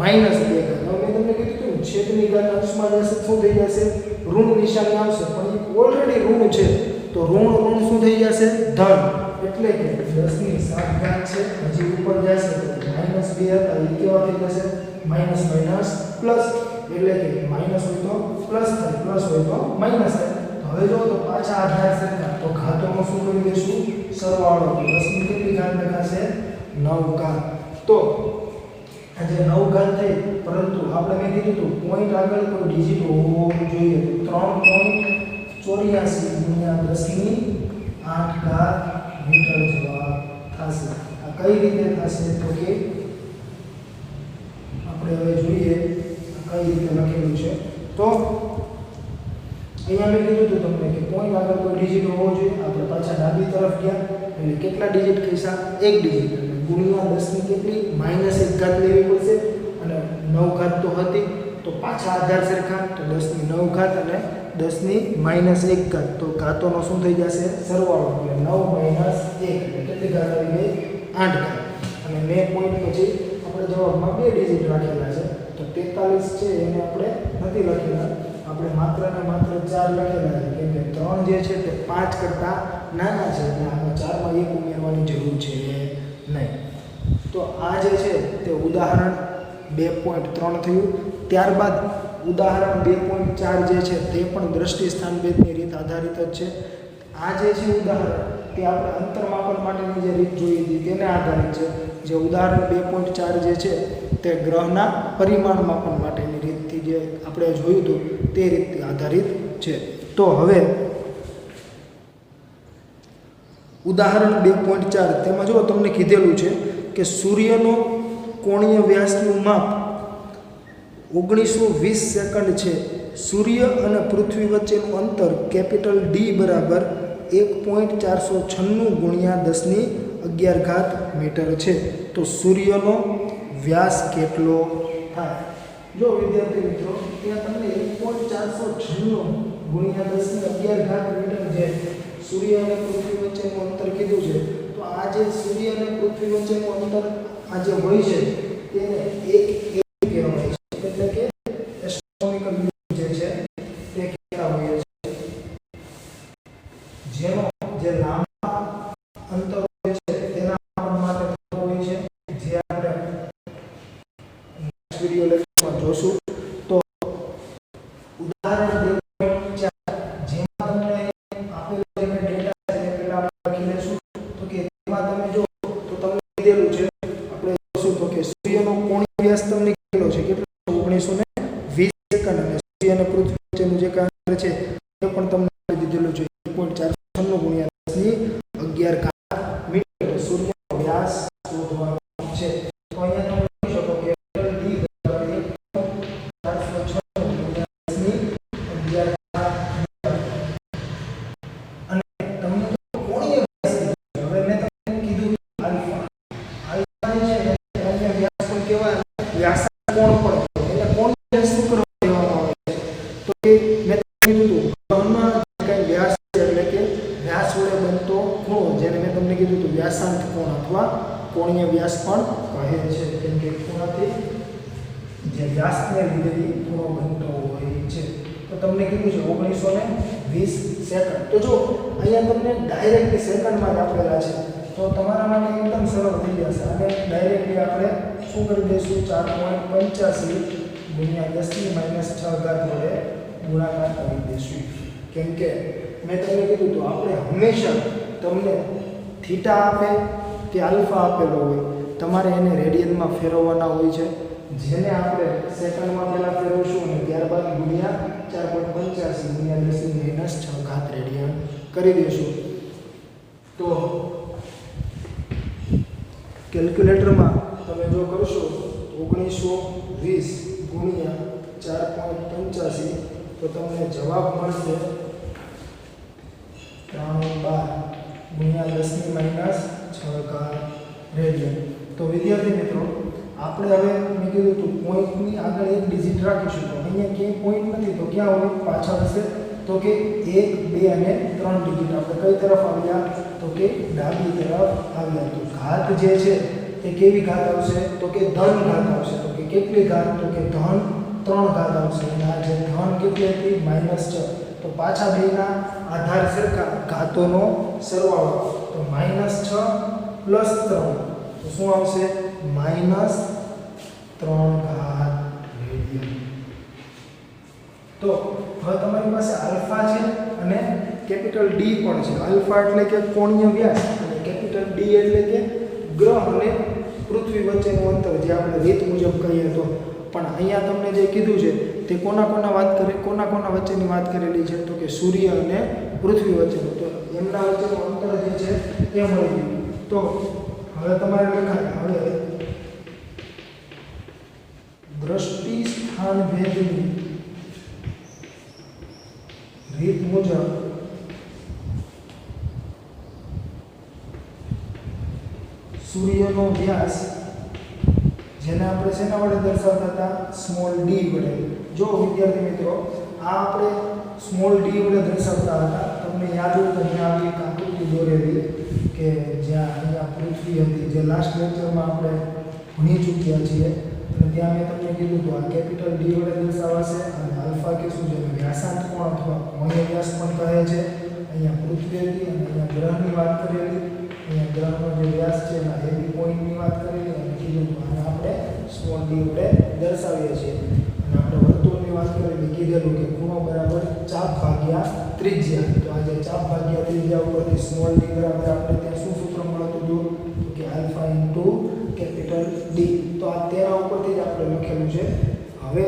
-2 ઘાત. હવે મેં તમને કીધું હતું છેદની ઘાત અંશમાં જશે શું થઈ જશે? ઋણ નિશાની આવશે. પણ એ ઓલરેડી ઋણ છે તો ઋણ શું થઈ જશે? ધન. એટલે કે 10 ની 7 ઘાત છે, હજી ઉપર જશે તો -2 હતા એ કેવા થઈ જશે? Minus minus plus. એટલે કે માઇનસ હોય તો પ્લસ થાય, પ્લસ હોય તો માઇનસ થાય. હવે જો તો પાછા આધાર સરખા તો ઘાતોમાં શું કરી દઈશું? સરવાળો. 10 ની કેટલી ઘાત લખાશે? 9 ઘાત. તો આજે 9 ઘાત થઈ, પરંતુ આપણે મેં કીધું હતું પોઈન્ટ આગળ કોઈ ડિજિટ હોવો જોઈએ. તો 3.84 ગુણ્યા 10 ની 8 ઘાત મીટર જવાબ થશે. આ કઈ રીતે થશે તો કે આપણે હવે જોઈએ કઈ રીતે લખેલું છે. તો અહીંયા મેં કીધું હતું તમને કે પોઈન્ટ આગળ કોઈ ડિજિટ હોવો જોઈએ. આપણે પાછા ડાબી તરફ ગયા એટલે કેટલા ડિજિટ કહીશા? 1 ડિજિટ. એટલે ગુણ્યા 10 ની કેટલી? -1 ઘાત લેવી પડશે અને 9 ઘાત તો હતી તો પાછા આધાર સરખા તો 10 ની 9 ઘાત અને 10 ની -1 ઘાત. તો ઘાતોનો શું થઈ જશે? સરવાળો. એટલે 9 - 1 એટલે કેટલી ઘાત આવી ગઈ? 8 ઘાત. અને મેં પોઈન્ટ પછી આપણે જવાબમાં 2 ડિજિટ રાખેલા છે તો 43 છે એને આપણે નથી લખેલા, આપણે માત્ર ને માત્ર 4 લખેલા છે. કેમ કે 3 જે છે તે 5 કરતા નાના છે એટલે આમાં 4 માં 1 ઉમેરવાની જરૂર છે નહીં. તો આ જે છે તે ઉદાહરણ 2.3 થયું. ત્યારબાદ ઉદાહરણ 2.4 જે છે તે પણ દ્રષ્ટિ સ્થાન ભેદની રીત આધારિત જ છે. આ જે છે ઉદાહરણ તે આપણે અંતર માપન માટેની જે રીત જોઈ હતી તેને આધારિત છે. જે ઉદાહરણ 2.4 જે છે તે ગ્રહના પરિમાણ માપન માટેની રીતથી જે આપણે જોયું હતું તે રીતથી આધારિત છે. તો હવે ઉદાહરણ 2.4 તેમાં જો તમને કીધેલું છે કે સૂર્યનો કોણીય વ્યાસનું માપ 1920 સેકન્ડ છે. સૂર્ય અને પૃથ્વી વચ્ચેનું અંતર કેપિટલ ડી બરાબર 1.496 ગુણ્યા 10 ની 11 ઘાત મીટર છે. તો સૂર્યનો વ્યાસ કેટલો થાય? જો વિદ્યાર્થી મિત્રો ત્યાં તમને 1.496 ગુણ્યા 10 ની 11 ઘાત મીટર જે સૂર્ય અને પૃથ્વી વચ્ચેનું અંતર કીધું છે. તો આ જે સૂર્ય અને પૃથ્વી વચ્ચેનું અંતર આ જે હોય છે તેને એક કહેવાય છે. એટલે કે એસ્ટ્રોનોમિકલ યુનિટ જે છે તે કહેવાય છે. જેનો જે લાંબા અંતર હોય છે તેના માપન માટે હોય છે, જે આપણે નેક્સ્ટ વિડિયો લેક્ચરમાં જોશું. તો ઉદાહરણ 2.4 જેમાં તમને આપેલો જે ડેટા છે તે પહેલા આપણે લખી લેશું. તો કે તેમાં તમે જો તો તમને તમને કીધું હતું વ્યાસાંત કોણ અથવા કોણીય વ્યાસ પણ કહે છે, કેમ કે ખૂણાથી જે વ્યાસને લીધે ખૂણો બનતો હોય છે. તો તમને કીધું છે 1920 સેકન્ડ. તો જો અહીંયા તમને ડાયરેક્ટલી સેકન્ડમાં જ આપેલા છે, તો તમારા માટે એકદમ સરળ થઈ જશે. અને ડાયરેક્ટલી આપણે શું કરી દઈશું, 4.85 ગુણ્યા 10⁻6 ઘાત વડે ગુણાકાર કરી દઈશું. કેમ કે મેં તમને કીધું તો આપણે હંમેશા તમને થીટા આપે કે આલ્ફા આપેલો હોય, તમારે એને રેડિયનમાં ફેરવવાના હોય છે, જેને આપણે સેકન્ડમાં પહેલાં ફેરવશું અને ત્યારબાદ ગુણ્યા 4.85 ગુણ્યા 10⁻6 ઘાત રેડિયન કરી દઈશું. તો કેલ્ક્યુલેટરમાં તમે જો કરશો 1920 ગુણ્યા 4.85 તો તમને જવાબ મળશે 312 ગુણ્યા 10⁻6 ઘાત રેડિયન. તો વિદ્યાર્થી મિત્રો, આપણે હવે મેં કીધું હતું પોઈન્ટની આગળ એક ડિજિટ રાખીશું. તો અહીંયા ક્યાંય પોઈન્ટ નથી, તો ક્યાં હોય પાછળ હશે, તો કે 1, 2 અને 3 ડિજિટ આપણે કઈ તરફ આવ્યા, તો કે ડાબી તરફ આવ્યા. તો ઘાત જે છે એ કેવી ઘાત આવશે, તો કે ધન ઘાત આવશે. તો કે કેટલી ઘાત, તો કે ધન 3 ઘાત આવશે. અને આ જે ધન કેટલી હતી, -6. તો પાછા બેના આધાર સરખા, ઘાતોનો સરવાળો. તો -6 + 3 તો શું આવશે, -3 ઘાત રેડિયન. તો હવે તમારી પાસે આલ્ફા છે અને કેપિટલ ડી પણ છે. આલ્ફા એટલે કે કોણીય વ્યાસ અને કેપિટલ ડી એટલે કે ગ્રહ અને પૃથ્વી વચ્ચેનું અંતર, જે આપણે રીત મુજબ કહીએ તો. પણ અહીંયા તમને જે કીધું છે તે કોના વચ્ચેની વાત કરેલી છે, તો કે સૂર્ય અને પૃથ્વી વચ્ચેનું. તો એમના વચ્ચેનું અંતર જે છે એ મળી ગયું. તો હવે તમારે લખાય, હવે દ્રષ્ટિ સ્થાન ભેદની રીત મુજબ સૂર્યનો વ્યાસ, જેને આપણે શેના વડે દર્શાવતા હતા, સ્મોલ ડી વડે. જો વિદ્યાર્થી મિત્રો, આ આપણે સ્મોલ ડી વડે દર્શાવતા હતા. તમને યાદ હોય તો અહીંયા આવી એક આકૃતિ દોરેલી કે જ્યાં અહીંયા પૃથ્વી હતી, જે લાસ્ટ લેક્ચરમાં આપણે ભણી ચૂક્યા છીએ. અને ત્યાં મેં તમને કીધું હતું આ કેપિટલ ડી વડે દર્શાવાશે અને આલ્ફા કે શું છે, વ્યાસાંત કોણ અથવા કોણીય વ્યાસ પણ કહે છે. અહીંયા પૃથ્વી હતી અને અહીંયા ગ્રહની વાત કરેલી. અહીંયા ગ્રહનો જે વ્યાસ છે એના એબી પોઈન્ટની વાત કરેલી અને કીધું અને આપણે સ્મોલ ડી વડે દર્શાવીએ છીએ. અને આપણે વર્તુળની વાત કરેલી, કીધેલું કે ખૂણો બરાબર ચાપ ભાગ્યા ત્રિજ્યા. તો આ જે ચાપ ભાગ્યા ત્રિજ્યા ઉપરથી સ્મોલ ડી બરાબર આપણે ત્યાં શું સૂત્ર મળતું હતું, તો કે આલ્ફા ઇન્ટુ કેપિટલ ડી. તો આ તેના ઉપરથી જ આપણે લખેલું છે. હવે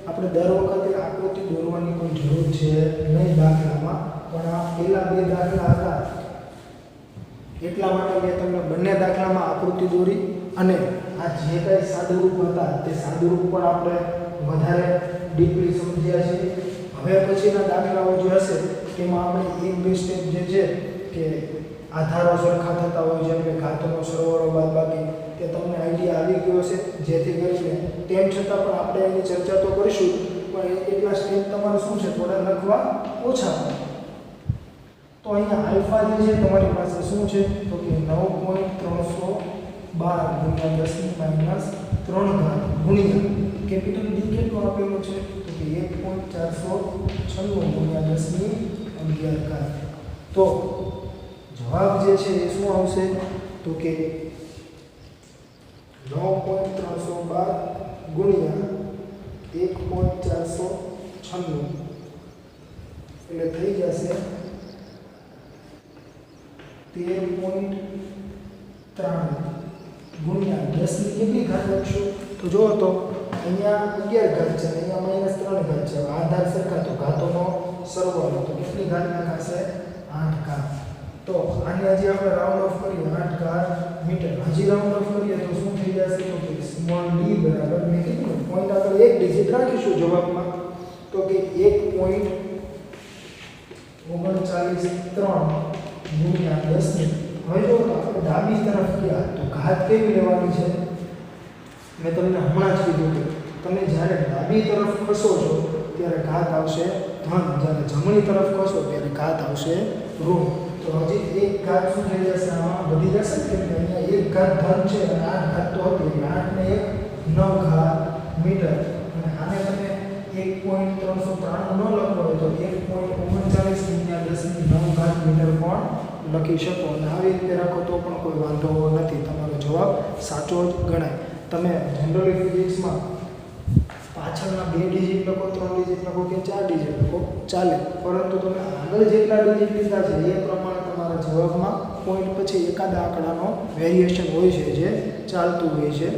આપણે દર વખતે આકૃતિ દોરવાની કોઈ જરૂર છે નહીં દાખલામાં, પણ આ પહેલા 2 દાખલા હતા એટલા માટે મેં તમને બંને દાખલામાં આકૃતિ દોરી અને આ જે કંઈ સાદુરૂપ હતા તે સાદુરૂપ પણ આપણે વધારે ડીપલી સમજ્યા છે. હવે પછીના દાખલાઓ જે હશે તેમાં આપણે 1-2 સ્ટેપ જે છે કે આધારો સરખા થતા હોય, જેમ કે ઘાતનો સરવાળો બાદબાકી, તે તમને આઈડિયા આવી ગયો છે. જેથી કરીને તેમ છતાં પણ આપણે એની ચર્ચા તો કરીશું, પણ એટલા સ્ટેપ તમારે શું છે, થોડા લખવા ઓછા પડે. તો અહીંયા આલ્ફા જે છે તમારી પાસે શું છે, તો કે 9.312 ગુણ્યા 10⁻3 ઘાત ગુણ્યા કેપિટલ ડી કેટલું આપેલું છે, તો કે 1.496 ગુણ્યા 10⁻11 ઘાત. તો જવાબ જે છે એ શું આવશે, તો કે 9.312 ગુણ્યા 1.496 એટલે થઈ જશે 13.3 ગુણ્યા 10 ની કેટલી ઘાત લખશું, તો જો તો અહીંયા 11 ઘાત છે અને અહીંયા -3 ઘાત છે. આધાર સરખા તો ઘાતોનો સરવાળો, તો કેટલી ઘાત લખાશે, 8 ઘાત. તો આને હજી આપણે રાઉન્ડ ઓફ કરીએ 8 ઘાત મીટર. હજી રાઉન્ડ ઓફ કરીએ તો શું થઈ જશે, તો કે સ્મોલ ડી બરાબર મેં કીધું પોઈન્ટ આગળ એક ડિજિટ રાખીશું જવાબમાં, તો કે 1.39 ગુણ્યા 10 ની. હવે જો તો આપણે ડાબી તરફ ગયા તો ઘાત કેવી લેવાની છે, મેં તમને હમણાં જ કીધું કે તમે જ્યારે ડાબી તરફ ખસો છો ત્યારે ઘાત આવશે ધન, જ્યારે જમણી તરફ ખસો ત્યારે ઘાત આવશે ઋણ. તો તો હજી એક ઘાત શું થઈ જશે? આમાં વધી જશે ને, કેમ કે અહીંયા એક ઘાત ધન છે અને 8 ઘાત તો હતી એટલે 8 ને 1 9 ઘાત મીટર. અને આને તમે 1.393 ન લખો હોય તો 1.39 ગુણ્યા 10 ની 9 ઘાત મીટર પણ લખી શકો. અને આવી રીતે રાખો તો પણ કોઈ વાંધો નથી, તમારો જવાબ સાચો જ ગણાય. તમે જનરલી ફિઝિક્સમાં પાછળના 2 ડિજિટ લખો, 3 ડિજિટ લખો કે 4 ડિજિટ લખો ચાલે, પરંતુ તમે આગળ જેટલા ડિજિટ લીધા છે એ પ્રમાણે તમારા જવાબમાં પોઈન્ટ પછી એકાદ આંકડાનો વેરિએશન હોય છે જે ચાલતું હોય છે.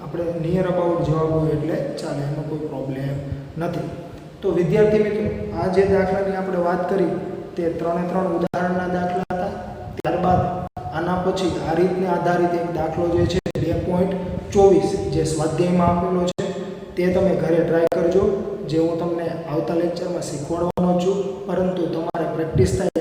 આપણે નિયર અબાઉટ જવાબ હોય એટલે ચાલે, એમાં કોઈ પ્રોબ્લેમ નથી. તો વિદ્યાર્થી મિત્રો, આ જે દાખલાની આપણે વાત કરી તે 3 ઉદાહરણના દાખલા હતા. ત્યારબાદ આના પછી આ રીતને આધારિત એક દાખલો જે છે 2.24 જે સ્વાધ્યાયમાં આપેલો છે તે તમે ઘરે ટ્રાય કરજો, જે હું તમને આવતા લેક્ચરમાં શીખવાડવાનો છું. પરંતુ તમારે પ્રેક્ટિસ થાય